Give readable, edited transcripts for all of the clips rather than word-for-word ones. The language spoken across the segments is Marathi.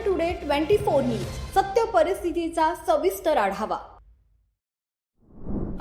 टुडे 24 न्यूज सत्य परिस्थितीचा सविस्तर आढावा।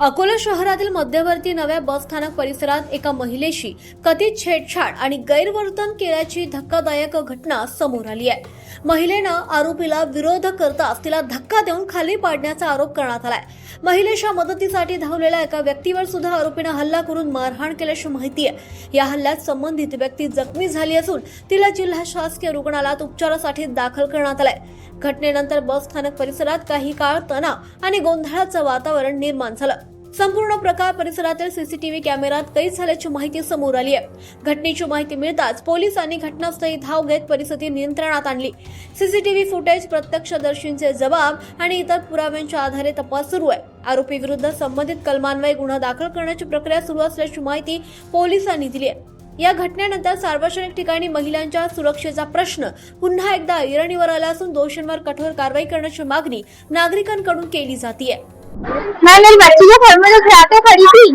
अकोला शहरातील मध्यवर्ती नव्या बसस्थानक परिसरात एका महिलेशी कथित छेडछाड आणि गैरवर्तन केल्याची धक्कादायक घटना समोर आली आहे। महिलेनं आरोपीला विरोध करताच तिला धक्का देऊन खाली पाडण्याचा आरोप करण्यात आलाय। महिलेच्या मदतीसाठी धावलेल्या एका व्यक्तीवर सुद्धा आरोपीनं हल्ला करून मारहाण केल्याची माहिती आहे। या हल्ल्यात संबंधित व्यक्ती जखमी झाली असून तिला जिल्हा शासकीय रुग्णालयात उपचारासाठी दाखल करण्यात आलाय। घटनेनंतर बस स्थानक परिसरात काही काळ तणाव आणि गोंधळाचं वातावरण निर्माण झालं। संपूर्ण प्रकार परिसरातील सीसीटीव्ही कॅमेऱ्यात कैद झाल्याची माहिती समोर आली आहे। घटनेची माहिती मिळताच पोलिसांनी घटनास्थळी धाव घेत परिस्थिती नियंत्रणात आणली। सीसीटीव्ही फुटेज, प्रत्यक्षदर्शींचे जबाब आणि इतर पुराव्यांच्या आधारे तपास सुरू आहे। आरोपी विरुद्ध संबंधित कलमान्वये गुन्हा दाखल करण्याची प्रक्रिया सुरू असल्याची माहिती पोलिसांनी दिली आहे। या घटनेनंतर सार्वजनिक ठिकाणी महिलांच्या सुरक्षेचा प्रश्न पुन्हा एकदा ऐरणीवर आला असून दोषींवर कठोर कारवाई करण्याची मागणी नागरिकांकडून केली जातीये। मैं मेरी बच्ची के घर में जब जाके खड़ी थी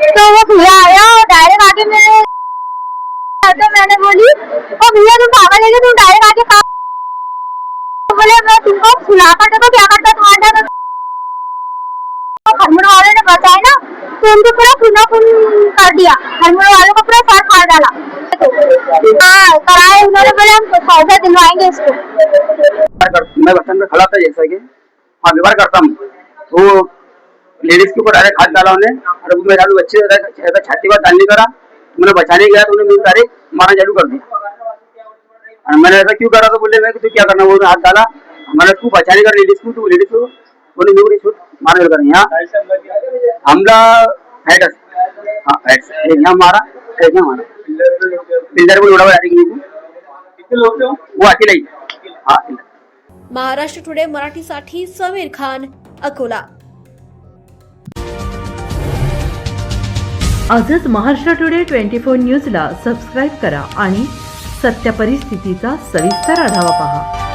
तो वो भैया आया और डायरेक्ट आके मैंने बोली और भैया तुम पागल है, तुम डायरेक्ट आके बोले मैं तुमको सुला करता तो क्या करता तुम्हारा हरमोड़ वाले ने बताया ना तो उनको पूरा खून कर दिया। हरमोड़ वालों को पूरा सर फाड़ डाला। हाँ कराए उन्होंने, बोले हम पैसा दिलवाएंगे इसको। मैं बस में खड़ा था जैसा कि हाँ व्यवहार करता हूँ तो लेडीज के ऊपर डायरेक्ट हाथ डाला उन्हें और मेरे चालू बच्चे ऐसा छाती पर डालने करा। मैंने बचाने गया तो उन्हें मेरी डायरेक्ट मारना चालू कर दिया। और मैंने ऐसा क्यों करा तो बोले मैं तू क्या करना, वो हाथ डाला। मैंने तू बचाने का लेडीज को, तो लेडीज को बोले मेरे शूट मारने कर यहाँ हमला हेड हाँ हेड यहाँ मारा, यहाँ मारा पिल्लर को उड़ा वो अकेला ही। हाँ महाराष्ट्र टुडे मराठीसाठी समीर खान, अकोला। आजच महाराष्ट्र टुडे 24 न्यूजला सबस्क्राईब करा आणि सत्य परिस्थितीचा सविस्तर आढावा पहा।